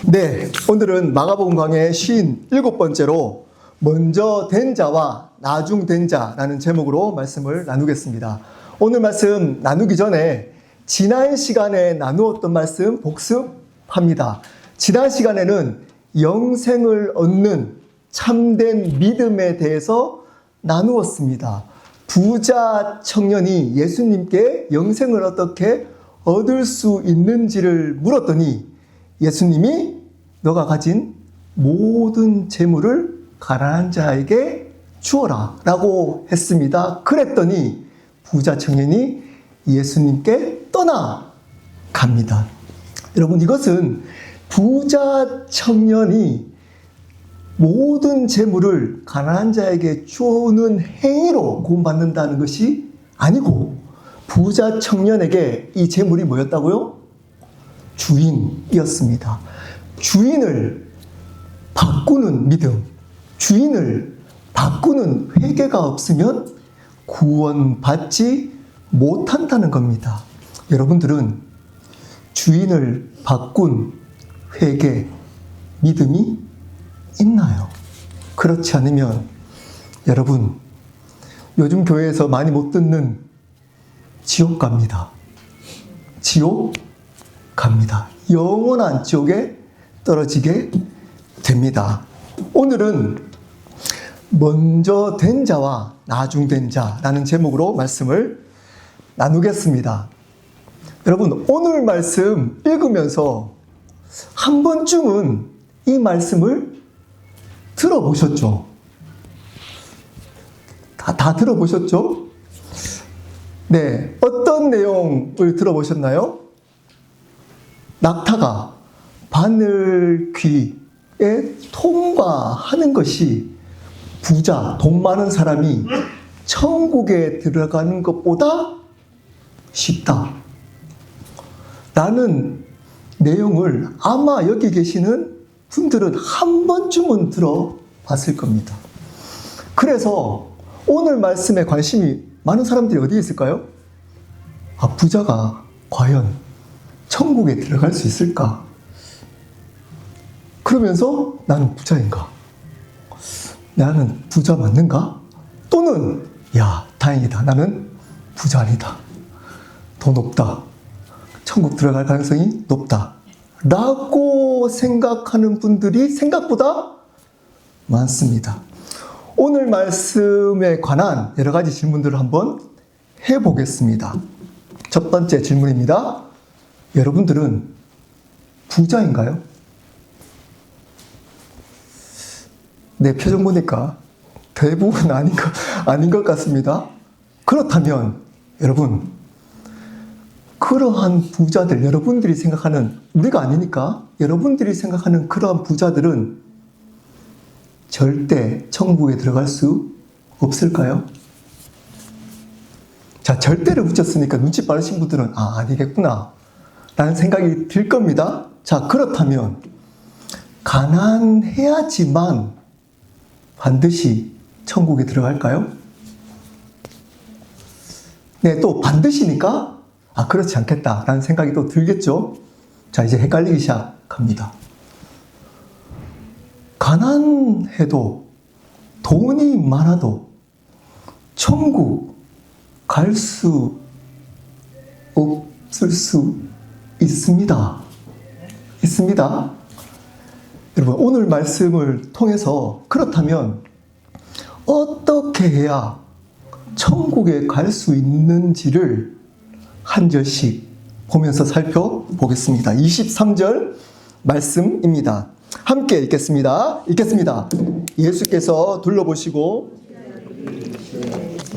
네, 오늘은 마가복음 강의 57번째로 먼저 된 자와 나중 된 자라는 제목으로 말씀을 나누겠습니다. 오늘 말씀 나누기 전에 지난 시간에 나누었던 말씀 복습합니다. 지난 시간에는 영생을 얻는 참된 믿음에 대해서 나누었습니다. 부자 청년이 예수님께 영생을 어떻게 얻을 수 있는지를 물었더니 예수님이 너가 가진 모든 재물을 가난한 자에게 주어라 라고 했습니다. 그랬더니 부자 청년이 예수님께 떠나갑니다. 여러분, 이것은 부자 청년이 모든 재물을 가난한 자에게 주는 행위로 구원받는다는 것이 아니고, 부자 청년에게 이 재물이 뭐였다고요? 주인이었습니다. 주인을 바꾸는 믿음, 주인을 바꾸는 회개가 없으면 구원받지 못한다는 겁니다. 여러분들은 주인을 바꾼 회개, 믿음이 있나요? 그렇지 않으면 여러분, 요즘 교회에서 많이 못 듣는 지옥 갑니다. 지옥 갑니다. 영원한 지옥에 떨어지게 됩니다. 오늘은 먼저 된 자와 나중 된 자라는 제목으로 말씀을 나누겠습니다. 여러분, 오늘 말씀 읽으면서 한 번쯤은 이 말씀을 들어보셨죠? 다 들어보셨죠? 네, 어떤 내용을 들어보셨나요? 낙타가 바늘 귀에 통과하는 것이 부자, 돈 많은 사람이 천국에 들어가는 것보다 쉽다 라는 내용을 아마 여기 계시는 분들은 한 번쯤은 들어봤을 겁니다. 그래서 오늘 말씀에 관심이 많은 사람들이 어디에 있을까요? 부자가 과연 천국에 들어갈 수 있을까? 그러면서 나는 부자인가? 나는 부자 맞는가? 또는 다행이다. 나는 부자 아니다. 더 높다. 천국 들어갈 가능성이 높다. 라고 생각하는 분들이 생각보다 많습니다. 오늘 말씀에 관한 여러 가지 질문들을 한번 해보겠습니다. 첫 번째 질문입니다. 여러분들은 부자인가요? 내 표정 보니까 대부분 아닌 것 같습니다. 그렇다면 여러분, 그러한 부자들, 여러분들이 생각하는, 우리가 아니니까 여러분들이 생각하는 그러한 부자들은 절대 천국에 들어갈 수 없을까요? 자, 절대를 붙였으니까 눈치 빠르신 분들은 아니겠구나 라는 생각이 들 겁니다. 자, 그렇다면 가난해야지만 반드시 천국에 들어갈까요? 네, 또 반드시니까 그렇지 않겠다라는 생각이 또 들겠죠? 자, 이제 헷갈리기 시작합니다. 가난해도 돈이 많아도 천국 갈 수 없을 수 있습니다. 있습니다. 여러분, 오늘 말씀을 통해서 그렇다면 어떻게 해야 천국에 갈 수 있는지를 한 절씩 보면서 살펴보겠습니다. 23절 말씀입니다. 함께 읽겠습니다. 예수께서 둘러보시고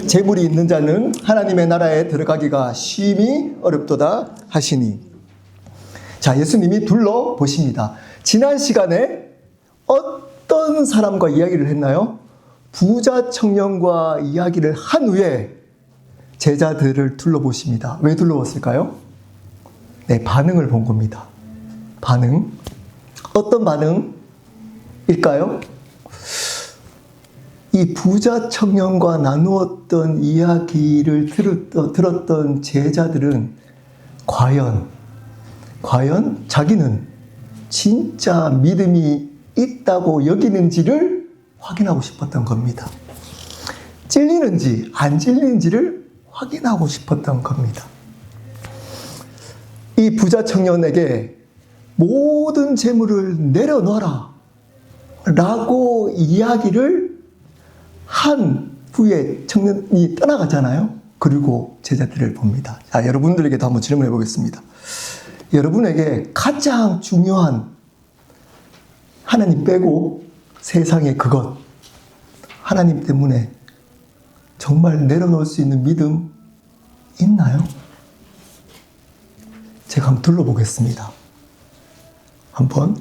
재물이 있는 자는 하나님의 나라에 들어가기가 심히 어렵도다 하시니. 자, 예수님이 둘러보십니다. 지난 시간에 어떤 사람과 이야기를 했나요? 부자 청년과 이야기를 한 후에 제자들을 둘러보십니다. 왜 둘러봤을까요? 네, 반응을 본 겁니다. 반응. 어떤 반응일까요? 이 부자 청년과 나누었던 이야기를 들었던 제자들은 과연 자기는 진짜 믿음이 있다고 여기는지를 확인하고 싶었던 겁니다. 찔리는지 안 찔리는지를 확인하고 싶었던 겁니다. 이 부자 청년에게 모든 재물을 내려놓아라 라고 이야기를 한 후에 청년이 떠나가잖아요. 그리고 제자들을 봅니다. 자, 여러분들에게도 한번 질문해 보겠습니다. 여러분에게 가장 중요한 하나님 빼고 세상의 그것, 하나님 때문에 정말 내려놓을 수 있는 믿음 있나요? 제가 한번 둘러보겠습니다. 한번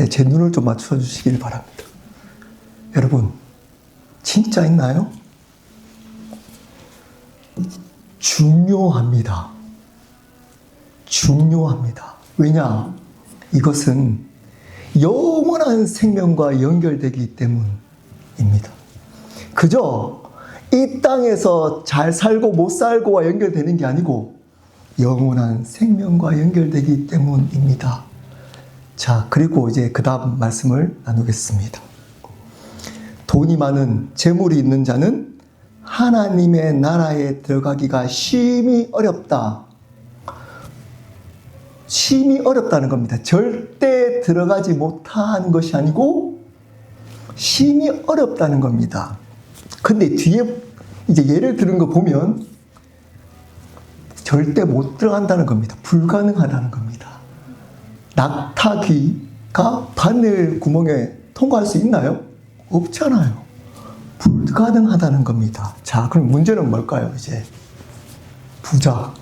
제 눈을 좀 맞춰 주시길 바랍니다. 여러분, 진짜 있나요? 중요합니다. 중요합니다. 왜냐? 이것은 영원한 생명과 연결되기 때문입니다. 그저 이 땅에서 잘 살고 못 살고와 연결되는 게 아니고 영원한 생명과 연결되기 때문입니다. 자, 그리고 이제 그 다음 말씀을 나누겠습니다. 돈이 많은 재물이 있는 자는 하나님의 나라에 들어가기가 심히 어렵다. 심히 어렵다는 겁니다. 절대 들어가지 못하는 것이 아니고 심히 어렵다는 겁니다. 근데 뒤에 이제 예를 들은 거 보면 절대 못 들어간다는 겁니다. 불가능하다는 겁니다. 낙타귀가 바늘 구멍에 통과할 수 있나요? 없잖아요. 불가능하다는 겁니다. 자, 그럼 문제는 뭘까요, 이제? 부자가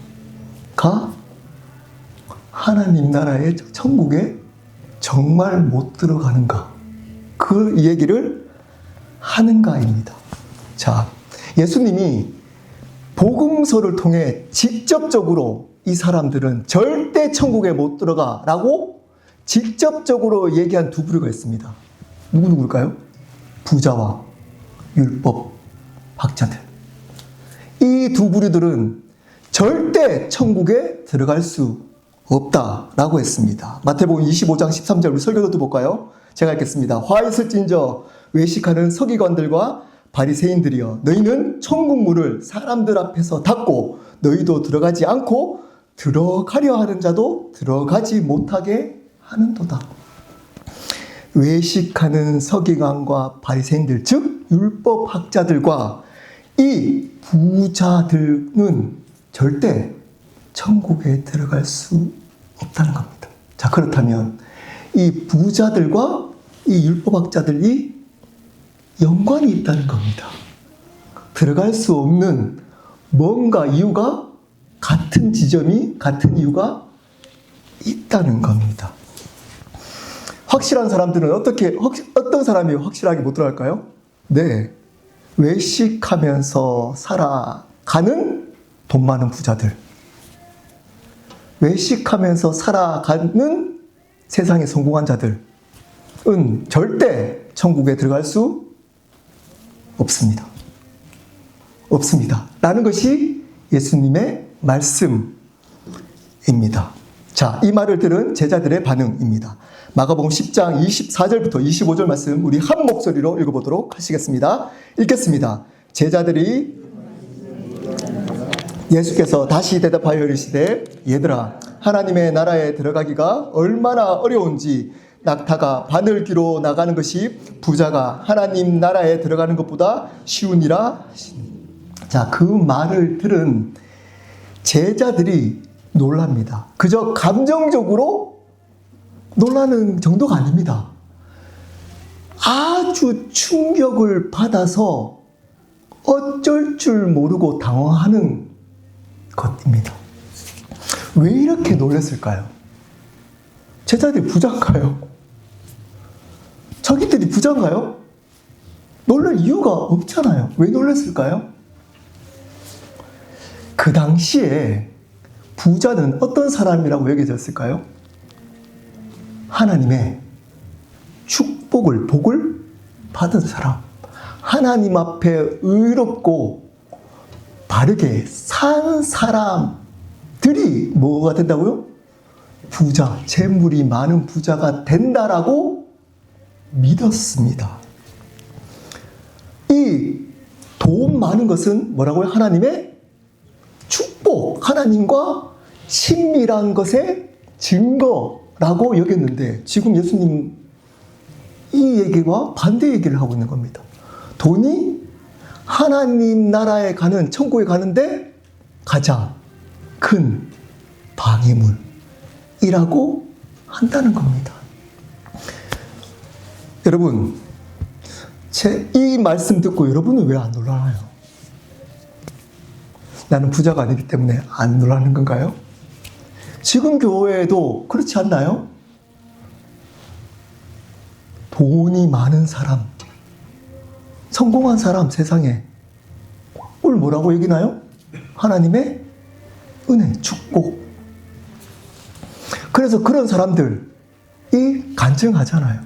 하나님 나라의 천국에 정말 못 들어가는가? 그 얘기를 하는가입니다. 자, 예수님이 복음서를 통해 직접적으로 이 사람들은 절대 천국에 못 들어가 라고 직접적으로 얘기한 두 부류가 있습니다. 누구일까요? 부자와 율법 학자들. 이 두 부류들은 절대 천국에 들어갈 수 없다라고 했습니다. 마태복음 25장 13절 우리 설교도 볼까요? 제가 읽겠습니다. 화 있을진저 외식하는 서기관들과 바리새인들이여, 너희는 천국 문을 사람들 앞에서 닫고 너희도 들어가지 않고 들어가려 하는 자도 들어가지 못하게 하는도다. 외식하는 서기관과 바리새인들, 즉 율법학자들과 이 부자들은 절대 천국에 들어갈 수 없다는 겁니다. 자, 그렇다면 이 부자들과 이 율법학자들이 연관이 있다는 겁니다. 들어갈 수 없는 뭔가 이유가 같은 지점이, 같은 이유가 있다는 겁니다. 확실한 사람들은 어떤 사람이 확실하게 못 들어갈까요? 네. 외식하면서 살아가는 돈 많은 부자들. 외식하면서 살아가는 세상에 성공한 자들은 절대 천국에 들어갈 수 없습니다. 없습니다. 라는 것이 예수님의 말씀입니다. 자, 이 말을 들은 제자들의 반응입니다. 마가복음 10장 24절부터 25절 말씀 우리 한 목소리로 읽어보도록 하시겠습니다. 읽겠습니다. 제자들이 예수께서 다시 대답하여 이르시되, 얘들아, 하나님의 나라에 들어가기가 얼마나 어려운지 낙타가 바늘귀로 나가는 것이 부자가 하나님 나라에 들어가는 것보다 쉬우니라. 자, 그 말을 들은 제자들이 놀랍니다. 그저 감정적으로 놀라는 정도가 아닙니다. 아주 충격을 받아서 어쩔 줄 모르고 당황하는 것입니다. 왜 이렇게 놀랐을까요? 제자들이 부자인가요? 자기들이 부자인가요? 놀랄 이유가 없잖아요. 왜 놀랐을까요? 그 당시에 부자는 어떤 사람이라고 여겨졌을까요? 하나님의 축복을, 복을 받은 사람. 하나님 앞에 의롭고 바르게 산 사람들이 뭐가 된다고요? 부자, 재물이 많은 부자가 된다라고 믿었습니다. 이 돈 많은 것은 뭐라고요? 하나님의 축복, 하나님과 친밀한 것의 증거라고 여겼는데 지금 예수님 이 얘기와 반대 얘기를 하고 있는 겁니다. 돈이 하나님 나라에 가는, 천국에 가는데 가장 큰 방해물이라고 한다는 겁니다. 여러분, 이 말씀 듣고 여러분은 왜 안 놀라나요? 나는 부자가 아니기 때문에 안 놀라는 건가요? 지금 교회에도 그렇지 않나요? 돈이 많은 사람, 성공한 사람, 세상에 그걸 뭐라고 여기나요? 하나님의 은혜, 축복. 그래서 그런 사람들이 간증하잖아요.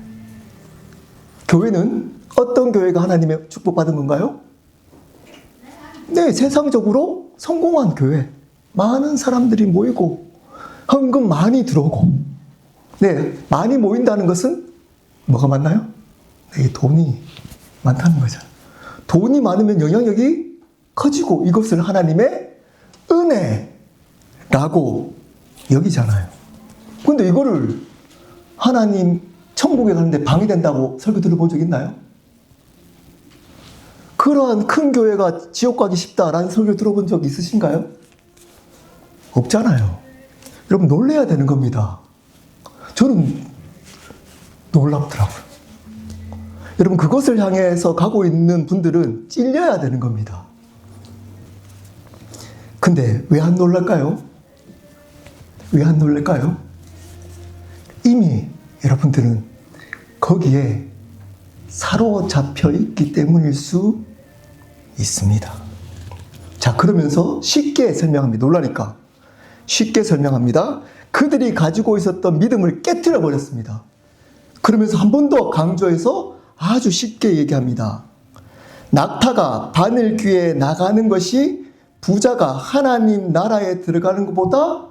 교회는 어떤 교회가 하나님의 축복받은 건가요? 네, 세상적으로 성공한 교회. 많은 사람들이 모이고 헌금 많이 들어오고. 네, 많이 모인다는 것은 뭐가 맞나요? 네, 돈이 많다는 거죠. 돈이 많으면 영향력이 커지고 이것을 하나님의 은혜라고 여기잖아요. 근데 이거를 하나님 천국에 가는데 방해된다고 설교 들어본 적 있나요? 그러한 큰 교회가 지옥 가기 쉽다라는 설교 들어본 적 있으신가요? 없잖아요. 여러분 놀라야 되는 겁니다. 저는 놀랍더라고요. 여러분 그것을 향해서 가고 있는 분들은 찔려야 되는 겁니다. 근데 왜 안 놀랄까요? 왜 안 놀랄까요? 이미 여러분들은 거기에 사로잡혀 있기 때문일 수 있습니다. 자, 그러면서 쉽게 설명합니다. 놀라니까. 쉽게 설명합니다. 그들이 가지고 있었던 믿음을 깨트려 버렸습니다. 그러면서 한 번 더 강조해서 아주 쉽게 얘기합니다. 낙타가 바늘 귀에 나가는 것이 부자가 하나님 나라에 들어가는 것보다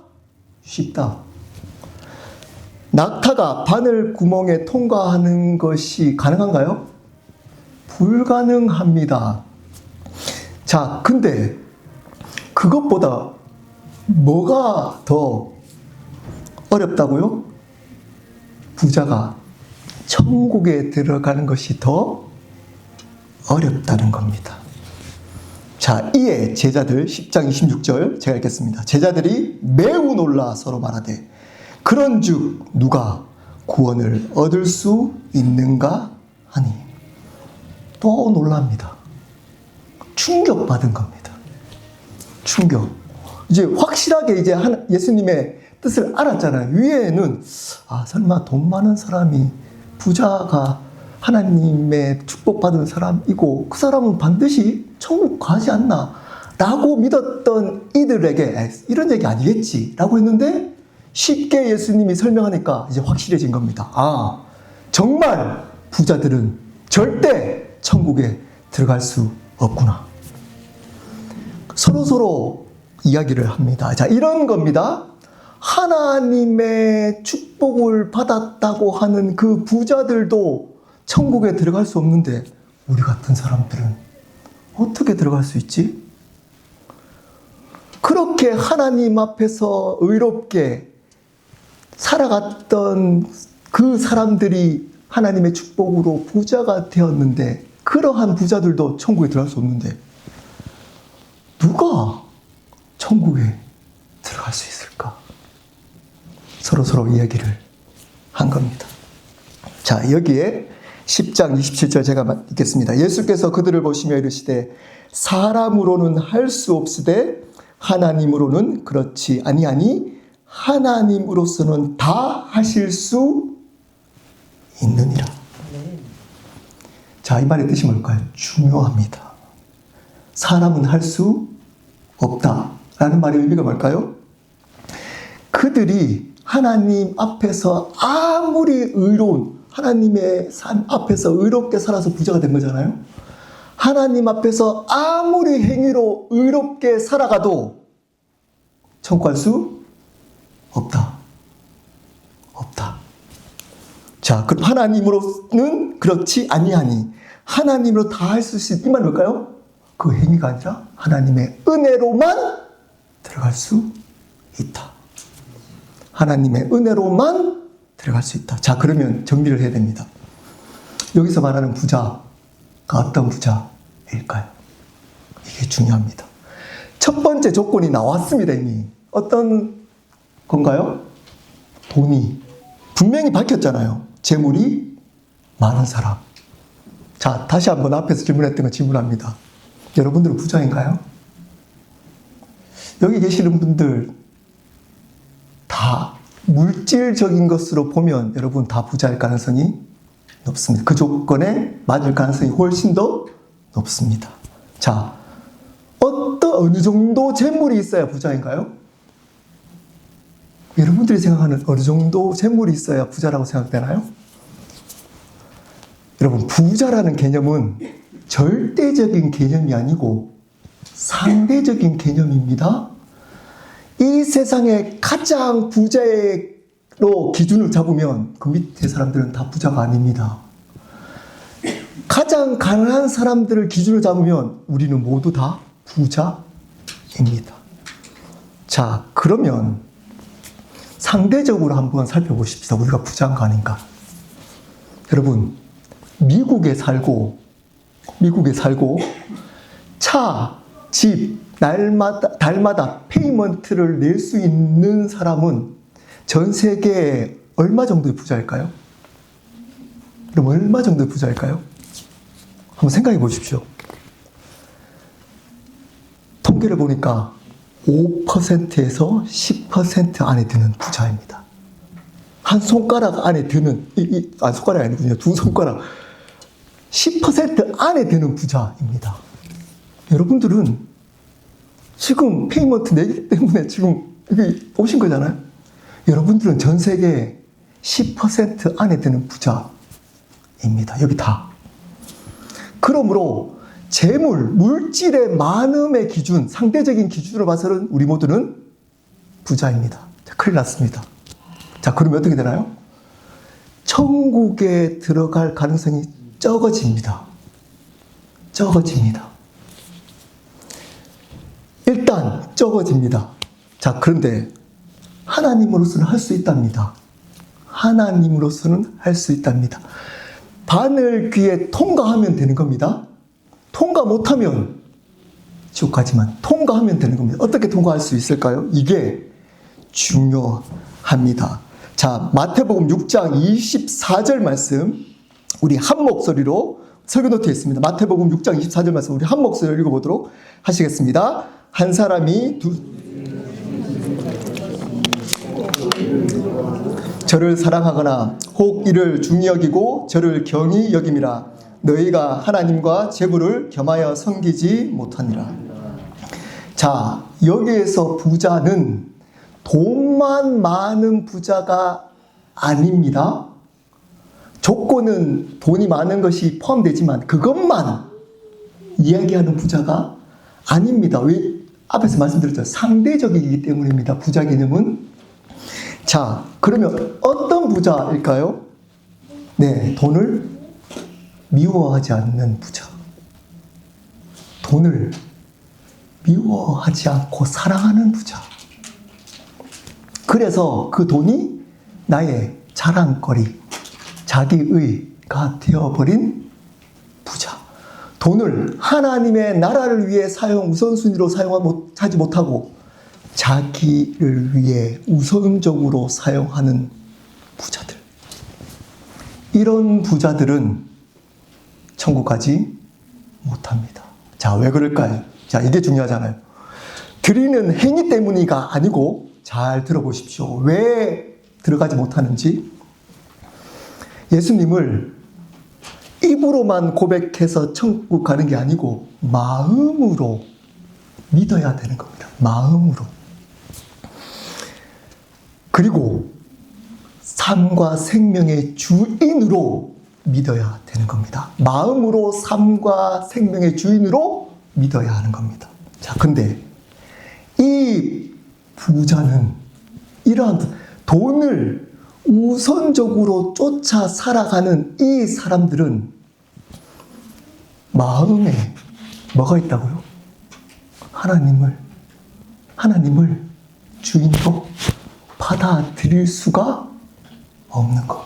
쉽다. 낙타가 바늘 구멍에 통과하는 것이 가능한가요? 불가능합니다. 자, 근데 그것보다 뭐가 더 어렵다고요? 부자가 천국에 들어가는 것이 더 어렵다는 겁니다. 자, 이에 제자들 10장 26절 제가 읽겠습니다. 제자들이 매우 놀라 서로 말하되 그런즉 누가 구원을 얻을 수 있는가 하니. 또 놀랍니다. 충격받은 겁니다. 충격. 이제 확실하게 이제 예수님의 뜻을 알았잖아요. 위에는 설마 돈 많은 사람이 부자가 하나님의 축복받은 사람이고 그 사람은 반드시 천국 가지 않나 라고 믿었던 이들에게 이런 얘기 아니겠지 라고 했는데 쉽게 예수님이 설명하니까 이제 확실해진 겁니다. 정말 부자들은 절대 천국에 들어갈 수 없구나. 서로 이야기를 합니다. 자, 이런 겁니다. 하나님의 축복을 받았다고 하는 그 부자들도 천국에 들어갈 수 없는데 우리 같은 사람들은 어떻게 들어갈 수 있지? 그렇게 하나님 앞에서 의롭게 살아갔던 그 사람들이 하나님의 축복으로 부자가 되었는데 그러한 부자들도 천국에 들어갈 수 없는데 누가 천국에 들어갈 수 있을까? 서로 이야기를 한 겁니다. 자, 여기에 10장 27절 제가 읽겠습니다. 예수께서 그들을 보시며 이르시되 사람으로는 할 수 없으되 하나님으로는 그렇지 아니하니 하나님으로서는 다 하실 수 있느니라. 자, 이 말의 뜻이 뭘까요? 중요합니다. 사람은 할 수 없다라는 말의 의미가 뭘까요? 그들이 하나님 앞에서 아무리 하나님의 삶 앞에서 의롭게 살아서 부자가 된 거잖아요. 하나님 앞에서 아무리 행위로 의롭게 살아가도 천국 갈 수 없다. 없다. 자, 그럼 하나님으로는 그렇지 아니하니 하나님으로 다 할 수 있는 이 말은 뭘까요? 그 행위가 아니라 하나님의 은혜로만 들어갈 수 있다. 하나님의 은혜로만 들어갈 수 있다. 자, 그러면 정리를 해야 됩니다. 여기서 말하는 부자가 어떤 부자일까요? 이게 중요합니다. 첫 번째 조건이 나왔습니다, 이미. 어떤 건가요? 돈이. 분명히 밝혔잖아요. 재물이 많은 사람. 자, 다시 한번 앞에서 질문했던 거 질문합니다. 여러분들은 부자인가요? 여기 계시는 분들 다 물질적인 것으로 보면 여러분 다 부자일 가능성이 높습니다. 그 조건에 맞을 가능성이 훨씬 더 높습니다. 자, 어느 정도 재물이 있어야 부자인가요? 여러분들이 생각하는 어느 정도 재물이 있어야 부자라고 생각되나요? 여러분, 부자라는 개념은 절대적인 개념이 아니고 상대적인 개념입니다. 이 세상에 가장 부자로 기준을 잡으면 그 밑에 사람들은 다 부자가 아닙니다. 가장 가난한 사람들을 기준으로 잡으면 우리는 모두 다 부자입니다. 자, 그러면 상대적으로 한번 살펴보십시다. 우리가 부자인가 아닌가. 여러분, 미국에 살고 차, 집, 달마다 페이먼트를 낼 수 있는 사람은 전 세계에 얼마 정도의 부자일까요? 그럼 얼마 정도의 부자일까요? 한번 생각해 보십시오. 통계를 보니까 5%에서 10% 안에 드는 부자입니다. 한 손가락 안에 드는, 손가락이 아니군요. 두 손가락. 10% 안에 드는 부자입니다. 여러분들은 지금 페이먼트 내기 때문에 지금 여기 오신 거잖아요. 여러분들은 전 세계 10% 안에 드는 부자입니다. 여기 다. 그러므로 재물, 물질의 많음의 기준, 상대적인 기준으로 봐서는 우리 모두는 부자입니다. 자, 큰일 났습니다. 자, 그러면 어떻게 되나요? 천국에 들어갈 가능성이 적어집니다. 일단 적어집니다. 자, 그런데 하나님으로서는 할 수 있답니다. 하나님으로서는 할 수 있답니다. 바늘귀에 통과하면 되는 겁니다. 통과 못하면 지옥 가지만 통과하면 되는 겁니다. 어떻게 통과할 수 있을까요? 이게 중요합니다. 자, 마태복음 6장 24절 말씀 우리 한 목소리로 설교 노트에 있습니다. 마태복음 6장 24절 말씀 우리 한 목소리로 읽어보도록 하시겠습니다. 한 사람이 저를 사랑하거나 혹 이를 중히 여기고 저를 경히 여김이라 너희가 하나님과 재물을 겸하여 섬기지 못하니라. 자, 여기에서 부자는 돈만 많은 부자가 아닙니다. 조건은 돈이 많은 것이 포함되지만 그것만 이야기하는 부자가 아닙니다. 왜? 앞에서 말씀드렸죠. 상대적이기 때문입니다. 부자 개념은. 자, 그러면 어떤 부자일까요? 네, 돈을 미워하지 않는 부자. 돈을 미워하지 않고 사랑하는 부자. 그래서 그 돈이 나의 자랑거리, 자기의가 되어버린 부자. 돈을 하나님의 나라를 위해 우선순위로 사용하지 못하고 자기를 위해 우선적으로 사용하는 부자들. 이런 부자들은 천국 가지 못합니다. 자, 왜 그럴까요? 자, 이게 중요하잖아요. 드리는 행위 때문이가 아니고 잘 들어보십시오. 왜 들어가지 못하는지. 예수님을 입으로만 고백해서 천국 가는 게 아니고 마음으로 믿어야 되는 겁니다. 마음으로. 그리고 삶과 생명의 주인으로 믿어야 되는 겁니다. 마음으로 삶과 생명의 주인으로 믿어야 하는 겁니다. 자, 근데 이 부자는 이러한 돈을 우선적으로 쫓아 살아가는 이 사람들은 마음에 뭐가 있다고요? 하나님을 주인으로 받아들일 수가 없는 것.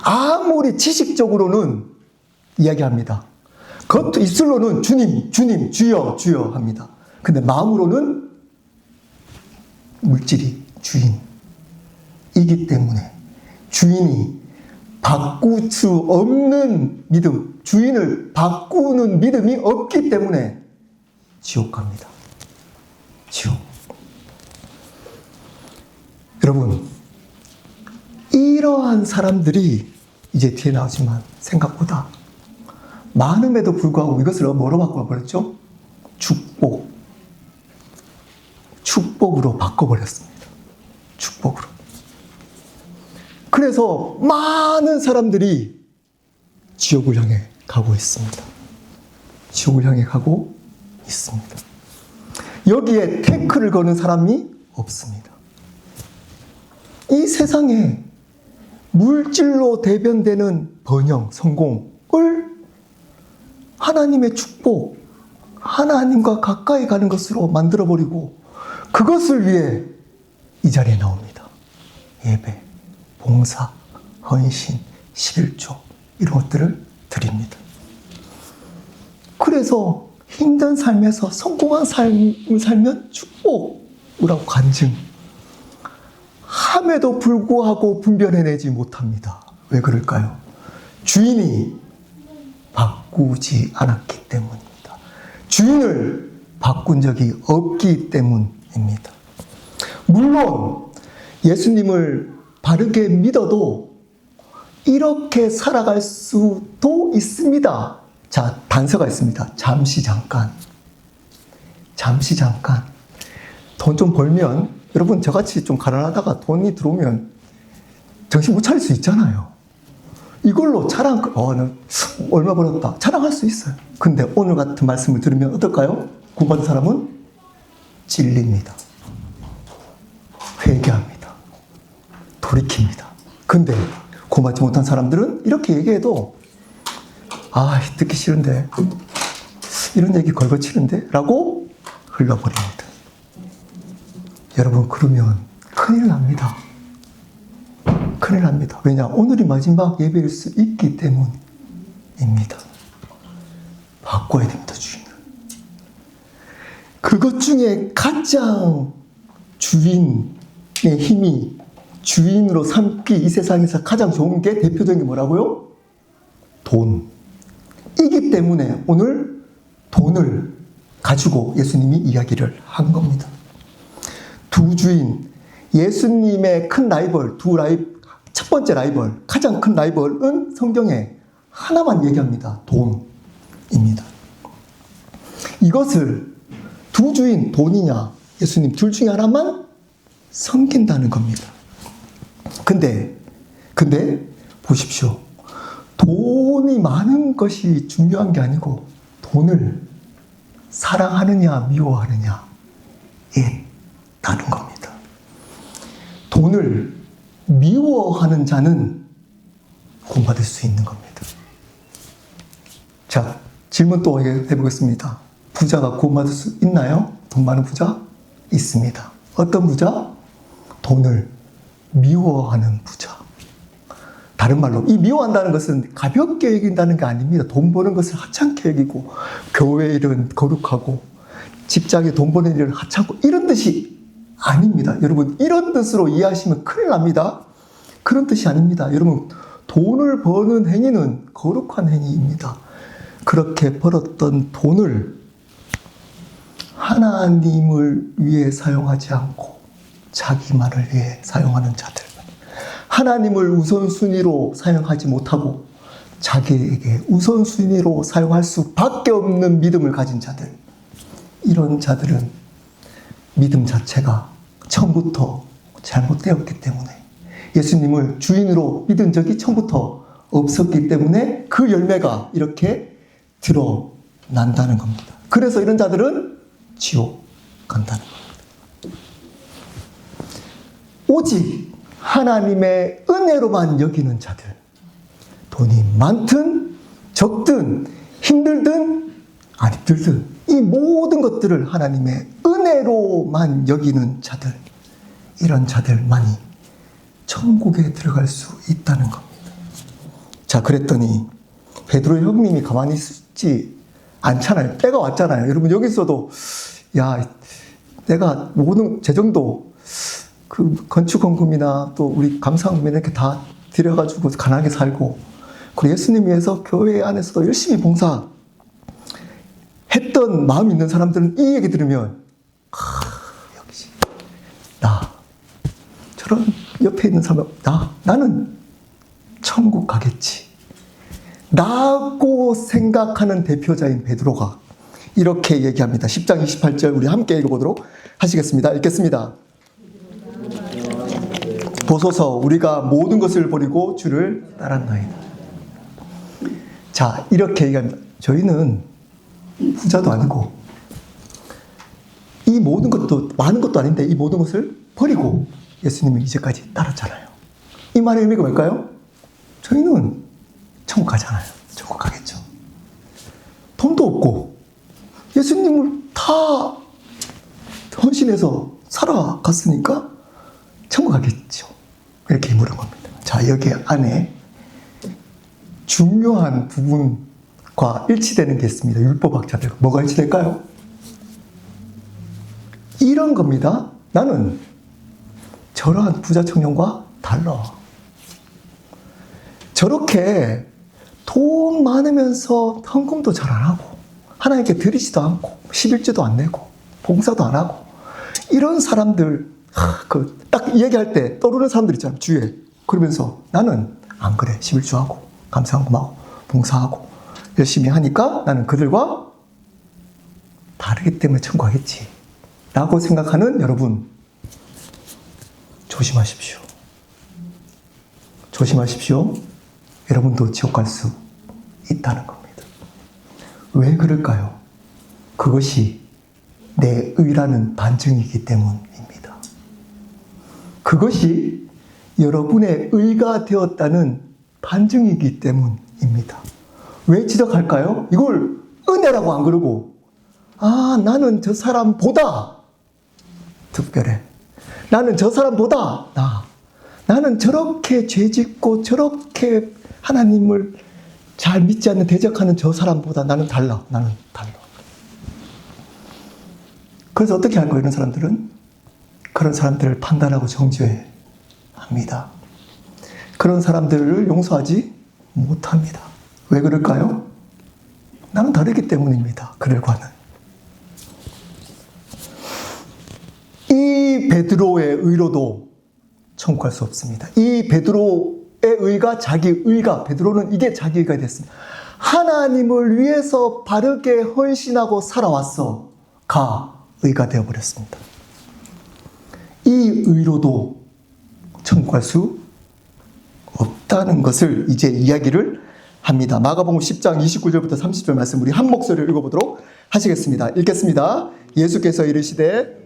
아무리 지식적으로는 이야기합니다. 그것도 입술로는 주님, 주여, 주여 합니다. 근데 마음으로는 물질이 주인이기 때문에 주인이 바꿀 수 없는 믿음, 주인을 바꾸는 믿음이 없기 때문에 지옥 갑니다. 지옥. 여러분, 이러한 사람들이 이제 뒤에 나오지만 생각보다 많음에도 불구하고 이것을 뭐로 바꿔버렸죠? 축복으로 바꿔버렸습니다. 축복으로. 그래서 많은 사람들이 지옥을 향해 가고 있습니다. 지옥을 향해 가고 있습니다. 여기에 태클을 거는 사람이 없습니다. 이 세상에 물질로 대변되는 번영, 성공을 하나님의 축복, 하나님과 가까이 가는 것으로 만들어버리고 그것을 위해 이 자리에 나옵니다. 예배, 봉사, 헌신, 11조 이런 것들을 드립니다. 그래서 힘든 삶에서 성공한 삶을 살면 축복이라고 간증 함에도 불구하고 분별해내지 못합니다. 왜 그럴까요? 주인이 바꾸지 않았기 때문입니다. 주인을 바꾼 적이 없기 때문입니다. 물론 예수님을 바르게 믿어도 이렇게 살아갈 수도 있습니다. 자, 단서가 있습니다. 잠시 잠깐. 돈 좀 벌면, 여러분 저같이 좀 가난하다가 돈이 들어오면 정신 못 차릴 수 있잖아요. 이걸로 자랑, 나 얼마 벌었다. 자랑할 수 있어요. 근데 오늘 같은 말씀을 들으면 어떨까요? 구원받은 사람은 찔립니다. 회개합니다. 돌이킵니다. 근데 구원받지 못한 사람들은 이렇게 얘기해도 듣기 싫은데, 이런 얘기 걸거치는데? 라고 흘러버립니다. 여러분, 그러면 큰일 납니다. 큰일 납니다. 왜냐? 오늘이 마지막 예배일 수 있기 때문입니다. 바꿔야 됩니다, 주인을. 그것 중에 가장 주인의 힘이 주인으로 삼기 이 세상에서 가장 좋은 게 대표적인 게 뭐라고요? 돈이기 때문에 오늘 돈을 가지고 예수님이 이야기를 한 겁니다. 두 주인, 예수님의 큰 라이벌, 첫 번째 라이벌, 가장 큰 라이벌은 성경에 하나만 얘기합니다. 돈입니다. 이것을 두 주인, 돈이냐, 예수님 둘 중에 하나만 섬긴다는 겁니다. 근데 보십시오. 돈이 많은 것이 중요한 게 아니고 돈을 사랑하느냐 미워하느냐에 있다는 겁니다. 돈을 미워하는 자는 구원받을 수 있는 겁니다. 자, 질문 또 해보겠습니다. 부자가 구원받을 수 있나요? 돈 많은 부자? 있습니다. 어떤 부자? 돈을 미워하는 부자. 다른 말로 이 미워한다는 것은 가볍게 여긴다는 게 아닙니다. 돈 버는 것을 하찮게 여기고 교회 일은 거룩하고 직장에 돈 버는 일을 하찮고 이런 뜻이 아닙니다. 여러분, 이런 뜻으로 이해하시면 큰일 납니다. 그런 뜻이 아닙니다. 여러분, 돈을 버는 행위는 거룩한 행위입니다. 그렇게 벌었던 돈을 하나님을 위해 사용하지 않고 자기만을 위해 사용하는 자들, 하나님을 우선순위로 사용하지 못하고 자기에게 우선순위로 사용할 수밖에 없는 믿음을 가진 자들, 이런 자들은 믿음 자체가 처음부터 잘못되었기 때문에, 예수님을 주인으로 믿은 적이 처음부터 없었기 때문에 그 열매가 이렇게 드러난다는 겁니다. 그래서 이런 자들은 지옥 간다는 겁니다. 오직 하나님의 은혜로만 여기는 자들, 돈이 많든 적든 힘들든 안 힘들든 이 모든 것들을 하나님의 은혜로만 여기는 자들, 이런 자들만이 천국에 들어갈 수 있다는 겁니다. 자, 그랬더니 베드로 형님이 가만히 있지 않잖아요. 때가 왔잖아요. 여러분, 여기 있어도 야, 내가 모든 재정도 그 건축헌금이나 또 우리 감사헌금 이렇게 다 들여가지고 가난하게 살고, 그리고 예수님 위해서 교회 안에서도 열심히 봉사했던 마음이 있는 사람들은 이 얘기 들으면 역시 나, 저런 옆에 있는 사람, 나는 천국 가겠지 라고 생각하는 대표자인 베드로가 이렇게 얘기합니다. 10장 28절 우리 함께 읽어보도록 하시겠습니다. 읽겠습니다. 보소서, 우리가 모든 것을 버리고 주를 따랐나이다. 자, 이렇게 얘기합니다. 저희는 부자도 아니고 이 모든 것도 많은 것도 아닌데 이 모든 것을 버리고 예수님을 이제까지 따랐잖아요. 이 말의 의미가 뭘까요? 저희는 천국 가잖아요. 천국 가겠죠. 돈도 없고 예수님을 다 헌신해서 살아갔으니까 천국 가겠죠. 이렇게 물은 겁니다. 자, 여기 안에 중요한 부분과 일치되는 게 있습니다. 율법학자들. 뭐가 일치될까요? 이런 겁니다. 나는 저러한 부자 청년과 달라. 저렇게 돈 많으면서 헌금도 잘 안 하고 하나님께 드리지도 않고 11조도 안 내고 봉사도 안 하고 이런 사람들, 딱 얘기할 때 떠오르는 사람들 있잖아요. 주위에. 그러면서 나는 안 그래. 11조하고 감사헌금하고 봉사하고 열심히 하니까 나는 그들과 다르기 때문에 천국 가겠지 라고 생각하는 여러분, 조심하십시오. 조심하십시오. 여러분도 지옥 갈 수 있다는 겁니다. 왜 그럴까요? 그것이 내 의라는 반증이기 때문입니다. 그것이 여러분의 의가 되었다는 반증이기 때문입니다. 왜 지적할까요? 이걸 은혜라고 안 그러고, 나는 저 사람보다 특별해. 나는 저 사람보다 나는 저렇게 죄짓고 저렇게 하나님을 잘 믿지 않는 대적하는 저 사람보다 나는 달라. 그래서 어떻게 할 거예요? 이런 사람들은 그런 사람들을 판단하고 정죄해야 합니다. 그런 사람들을 용서하지 못합니다. 왜 그럴까요? 나는 다르기 때문입니다. 그들과는. 이 베드로의 의로도 천국 갈 수 없습니다. 이 베드로의 의가 자기 의가, 베드로는 이게 자기 의가 됐습니다. 하나님을 위해서 바르게 헌신하고 살아왔어. 의가 되어버렸습니다. 이 의로도 천국 갈 수 없다는 것을 이제 이야기를 합니다. 마가복음 10장 29절부터 30절 말씀 우리 한 목소리를 읽어보도록 하시겠습니다. 읽겠습니다. 예수께서 이르시되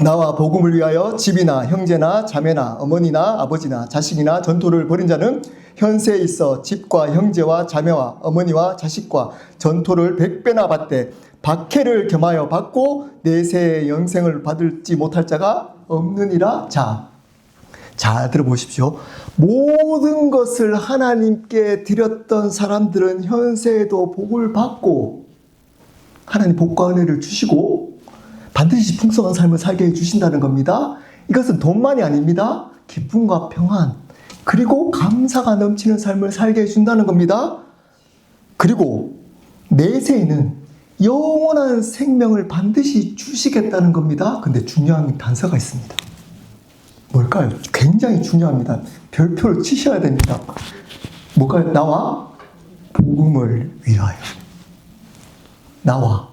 나와 복음을 위하여 집이나 형제나 자매나 어머니나 아버지나 자식이나 전토를 벌인 자는 현세에 있어 집과 형제와 자매와 어머니와 자식과 전토를 100배나 받되 박해를 겸하여 받고 내세의 영생을 받을지 못할 자가 없느니라. 자, 들어보십시오. 모든 것을 하나님께 드렸던 사람들은 현세에도 복을 받고 하나님 복과 은혜를 주시고 반드시 풍성한 삶을 살게 해주신다는 겁니다. 이것은 돈만이 아닙니다. 기쁨과 평안, 그리고 감사가 넘치는 삶을 살게 해준다는 겁니다. 그리고 내세에는 영원한 생명을 반드시 주시겠다는 겁니다. 근데 중요한 단서가 있습니다. 뭘까요? 굉장히 중요합니다. 별표를 치셔야 됩니다. 뭘까요? 나와 복음을 위하여. 나와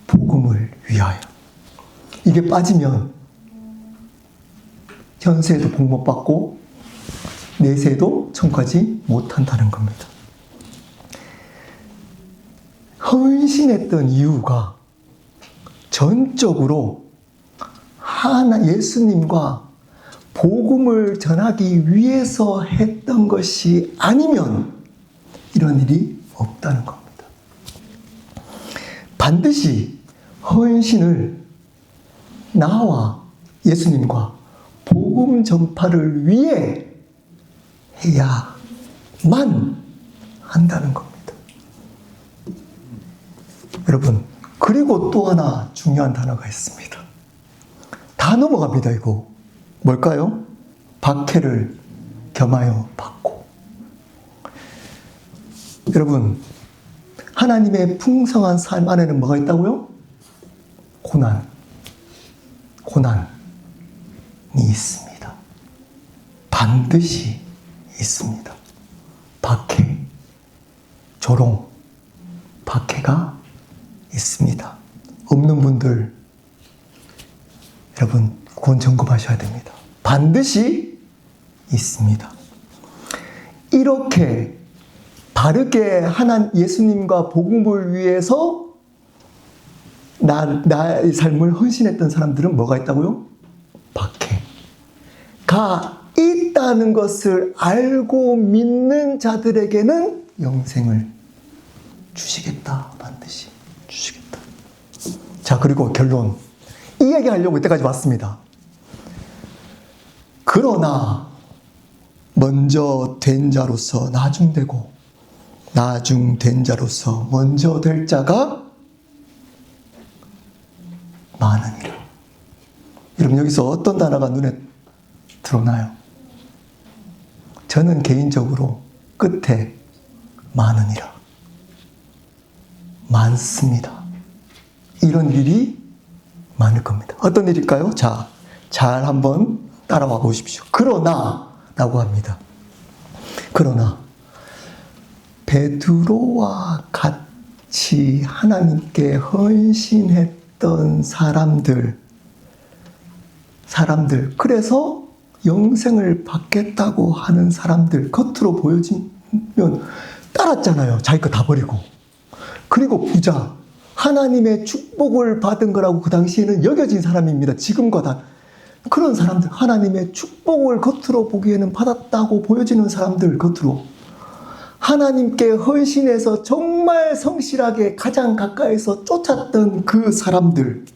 복음을 위하여. 이게 빠지면 현세에도 복 못 받고 내세에도 천국 가지 못한다는 겁니다. 헌신했던 이유가 전적으로 예수님과 복음을 전하기 위해서 했던 것이 아니면 이런 일이 없다는 겁니다. 반드시 헌신을 나와 예수님과 복음 전파를 위해 해야만 한다는 겁니다. 여러분, 그리고 또 하나 중요한 단어가 있습니다. 다 넘어갑니다, 이거. 뭘까요? 박해를 겸하여 받고. 여러분, 하나님의 풍성한 삶 안에는 뭐가 있다고요? 고난이 있습니다. 반드시 있습니다. 박해, 조롱, 박해가 있습니다. 없는 분들, 여러분, 그건 점검하셔야 됩니다. 반드시 있습니다. 이렇게 바르게 예수님과 복음을 위해서 나의 삶을 헌신했던 사람들은 뭐가 있다고요? 박해가 있다는 것을 알고 믿는 자들에게는 영생을 주시겠다. 반드시 주시겠다. 자, 그리고 결론. 이 얘기 하려고 이때까지 왔습니다. 그러나 먼저 된 자로서 나중되고 나중된 자로서 먼저 될 자가 많으니라. 여러분, 여기서 어떤 단어가 눈에 들어오나요? 저는 개인적으로 끝에 많으니라. 많습니다. 이런 일이 많을 겁니다. 어떤 일일까요? 자, 잘 한번 따라와 보십시오. 그러나 라고 합니다. 그러나 베드로와 같이 하나님께 헌신했던 사람들 그래서 영생을 받겠다고 하는 사람들 겉으로 보여지면 따랐잖아요. 자기 거 다 버리고. 그리고 부자, 하나님의 축복을 받은 거라고 그 당시에는 여겨진 사람입니다. 지금과 다. 그런 사람들, 하나님의 축복을 겉으로 보기에는 받았다고 보여지는 사람들 겉으로 하나님께 헌신해서 정말 성실하게 가장 가까이서 쫓았던 그 사람들,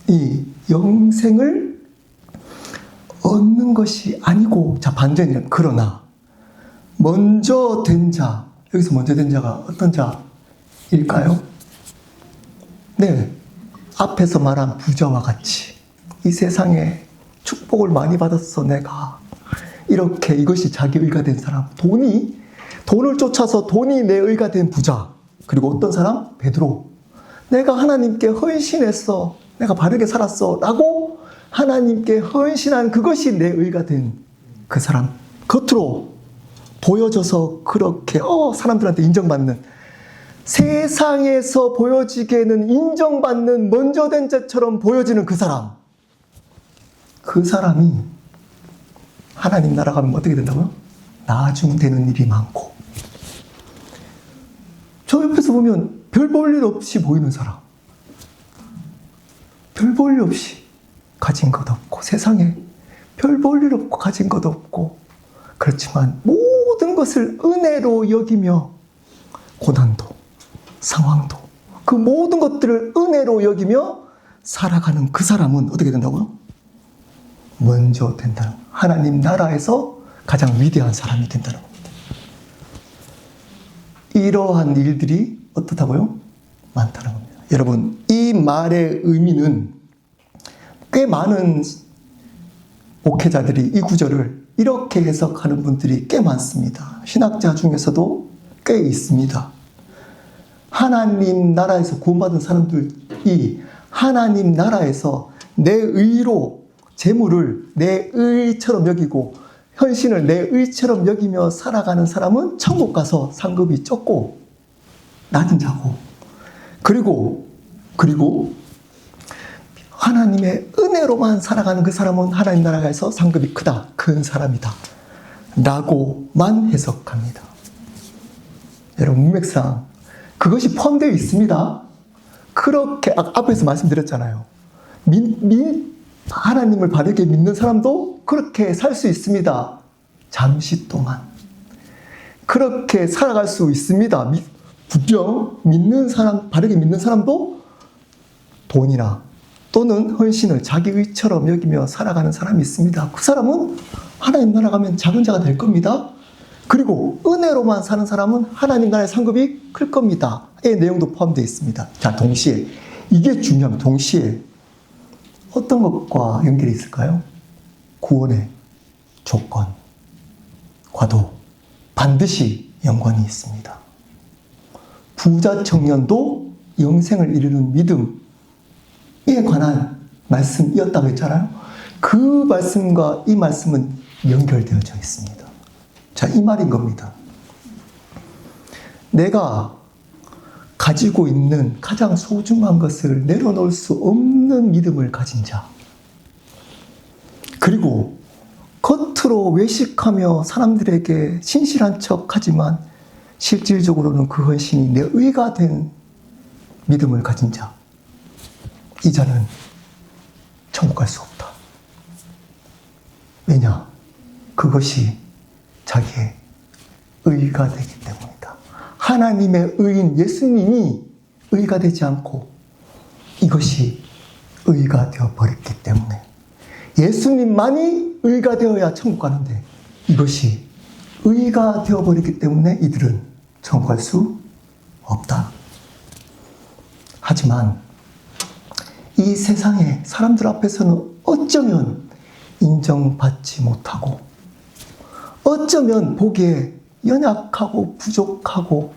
이 영생을 얻는 것이 아니고, 자, 반전이란, 그러나 먼저 된 자, 여기서 먼저 된 자가 어떤 자일까요? 네, 앞에서 말한 부자와 같이 이 세상에 축복을 많이 받았어 내가, 이렇게 이것이 자기 의가 된 사람, 돈을 쫓아서 돈이 내 의가 된 부자. 그리고 어떤 사람? 베드로. 내가 하나님께 헌신했어, 내가 바르게 살았어 라고 하나님께 헌신한 그것이 내 의가 된 그 사람, 겉으로 보여져서 그렇게 사람들한테 인정받는, 세상에서 보여지기에는 인정받는 먼저 된 자처럼 보여지는 그 사람이 하나님 나라 가면 어떻게 된다고요? 나중 되는 일이 많고, 저 옆에서 보면 별 볼 일 없이 보이는 사람, 별 볼 일 없이 가진 것 없고, 세상에 별 볼 일 없고 가진 것 없고, 그렇지만 모든 것을 은혜로 여기며 고난도, 상황도, 그 모든 것들을 은혜로 여기며 살아가는 그 사람은 어떻게 된다고요? 먼저 된다는, 하나님 나라에서 가장 위대한 사람이 된다는 겁니다. 이러한 일들이 어떻다고요? 많다는 겁니다. 여러분, 이 말의 의미는 꽤 많은 목회자들이 이 구절을 이렇게 해석하는 분들이 꽤 많습니다. 신학자 중에서도 꽤 있습니다. 하나님 나라에서 구원받은 사람들이 하나님 나라에서 내 의로 재물을 내 의처럼 여기고 헌신을 내 의처럼 여기며 살아가는 사람은 천국 가서 상급이 적고 낮은 자고, 그리고 하나님의 은혜로만 살아가는 그 사람은 하나님 나라에서 상급이 크다, 큰 사람이다 라고만 해석합니다. 여러분, 문맥상 그것이 포함되어 있습니다. 그렇게 앞에서 말씀드렸잖아요. 하나님을 바르게 믿는 사람도 그렇게 살 수 있습니다. 잠시 동안. 그렇게 살아갈 수 있습니다. 분명 믿는 사람, 바르게 믿는 사람도 돈이나 또는 헌신을 자기 의처럼 여기며 살아가는 사람이 있습니다. 그 사람은 하나님 나라 가면 작은 자가 될 겁니다. 그리고 은혜로만 사는 사람은 하나님 나라의 상급이 클 겁니다. 의 내용도 포함되어 있습니다. 자, 동시에 이게 중요합니다. 동시에 어떤 것과 연결이 있을까요? 구원의 조건과도 반드시 연관이 있습니다. 부자 청년도 영생을 이루는 믿음에 관한 말씀이었다고 했잖아요. 그 말씀과 이 말씀은 연결되어져 있습니다. 자, 이 말인 겁니다. 내가 가지고 있는 가장 소중한 것을 내려놓을 수 없는 믿음을 가진 자, 그리고 겉으로 외식하며 사람들에게 신실한 척하지만 실질적으로는 그 헌신이 내 의가 된 믿음을 가진 자, 이 자는 천국 갈 수 없다. 왜냐? 그것이 자기의 의가 되기 때문이다. 하나님의 의인 예수님이 의가 되지 않고 이것이 의가 되어버렸기 때문에, 예수님만이 의가 되어야 천국 가는데 이것이 의가 되어버렸기 때문에 이들은 천국 갈 수 없다. 하지만 이 세상의 사람들 앞에서는 어쩌면 인정받지 못하고, 어쩌면 보기에 연약하고 부족하고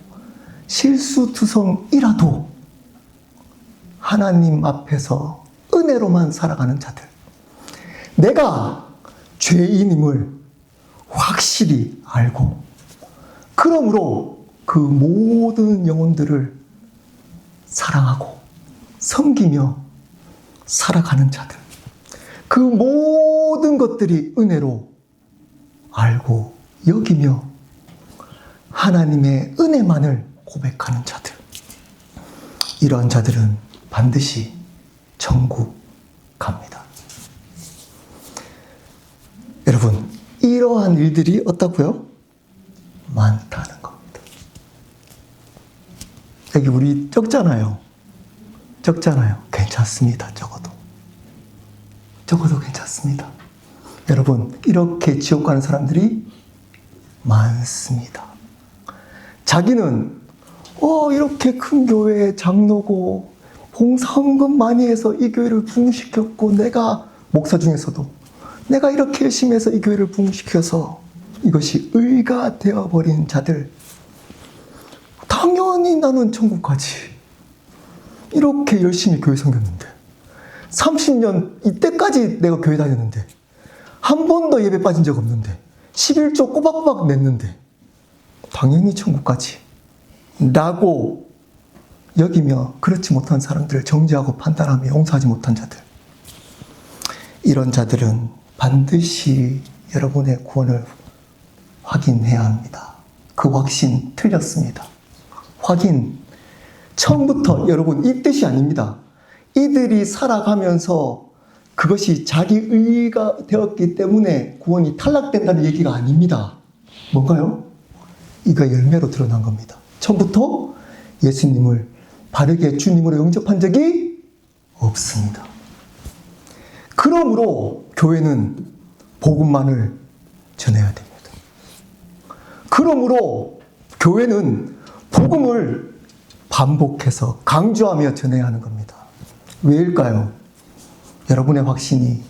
실수투성이라도 하나님 앞에서 은혜로만 살아가는 자들, 내가 죄인임을 확실히 알고 그러므로 그 모든 영혼들을 사랑하고 섬기며 살아가는 자들, 그 모든 것들이 은혜로 알고 여기며 하나님의 은혜만을 고백하는 자들, 이러한 자들은 반드시 천국 갑니다. 여러분, 이러한 일들이 어떻고요? 많다는 겁니다. 여기 우리 적잖아요. 괜찮습니다. 적어도 괜찮습니다. 여러분, 이렇게 지옥 가는 사람들이 많습니다. 자기는 이렇게 큰 교회의 장로고 봉사헌금 많이 해서 이 교회를 부흥시켰고, 내가 목사 중에서도 내가 이렇게 열심히 해서 이 교회를 부흥시켜서 이것이 의가 되어버린 자들, 당연히 나는 천국 가지. 이렇게 열심히 교회 섬겼는데 30년 이때까지 내가 교회 다녔는데 한 번도 예배 빠진 적 없는데 11조 꼬박꼬박 냈는데 당연히 천국 가지 라고 여기며 그렇지 못한 사람들을 정죄하고 판단하며 용서하지 못한 자들, 이런 자들은 반드시 여러분의 구원을 확인해야 합니다. 그 확신 틀렸습니다. 확인, 처음부터 여러분 이 뜻이 아닙니다. 이들이 살아가면서 그것이 자기 의가 되었기 때문에 구원이 탈락된다는 얘기가 아닙니다. 뭔가요? 이거 열매로 드러난 겁니다. 처음부터 예수님을 바르게 주님으로 영접한 적이 없습니다. 그러므로 교회는 복음만을 전해야 됩니다. 그러므로 교회는 복음을 반복해서 강조하며 전해야 하는 겁니다. 왜일까요? 여러분의 확신이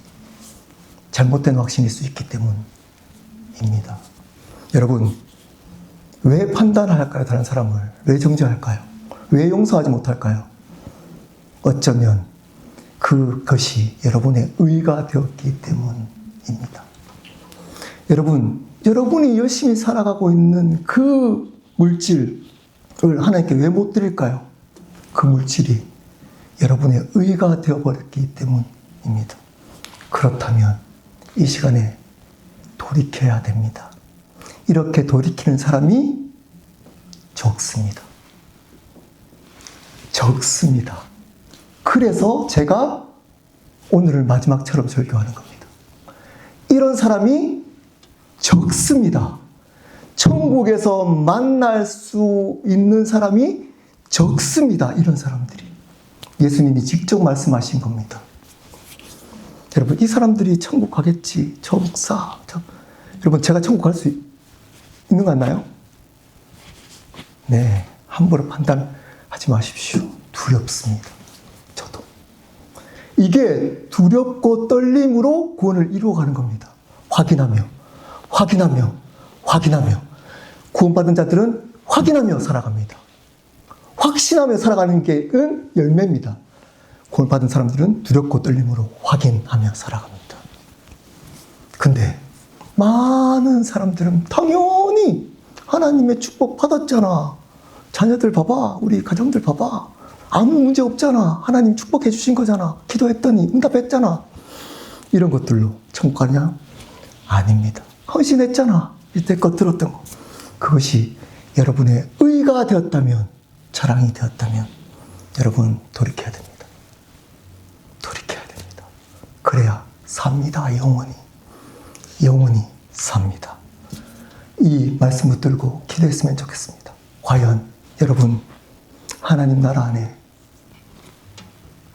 잘못된 확신일 수 있기 때문입니다. 여러분, 왜 판단할까요? 다른 사람을 왜 정죄할까요? 왜 용서하지 못할까요? 어쩌면 그것이 여러분의 의가 되었기 때문입니다. 여러분이 열심히 살아가고 있는 그 물질을 하나님께 왜 못 드릴까요? 그 물질이 여러분의 의가 되어버렸기 때문입니다. 그렇다면 이 시간에 돌이켜야 됩니다. 이렇게 돌이키는 사람이 적습니다. 그래서 제가 오늘을 마지막처럼 설교하는 겁니다. 이런 사람이 적습니다. 천국에서 만날 수 있는 사람이 적습니다. 이런 사람들이. 예수님이 직접 말씀하신 겁니다. 여러분, 이 사람들이 천국 가겠지. 저 목사. 여러분, 제가 천국 갈 수 있는 거 같나요? 네. 함부로 판단하지 마십시오. 두렵습니다. 저도. 이게 두렵고 떨림으로 구원을 이루어가는 겁니다. 확인하며, 확인하며, 확인하며. 구원받은 자들은 확인하며 살아갑니다. 확신하며 살아가는 게 열매입니다. 구원받은 사람들은 두렵고 떨림으로 확인하며 살아갑니다. 근데 많은 사람들은 당연히 하나님의 축복 받았잖아. 자녀들 봐봐. 우리 가정들 봐봐. 아무 문제 없잖아. 하나님 축복해 주신 거잖아. 기도했더니 응답했잖아. 이런 것들로 천국 가냐? 아닙니다. 헌신했잖아. 이때껏 들었던 거. 그것이 여러분의 의가 되었다면, 자랑이 되었다면 여러분 돌이켜야 됩니다. 돌이켜야 됩니다. 그래야 삽니다. 영원히. 영원히 삽니다. 이 말씀 붙들고 기도했으면 좋겠습니다. 과연 여러분 하나님 나라 안에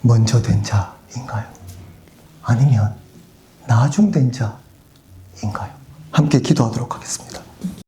먼저 된 자인가요? 아니면 나중된 자인가요? 함께 기도하도록 하겠습니다.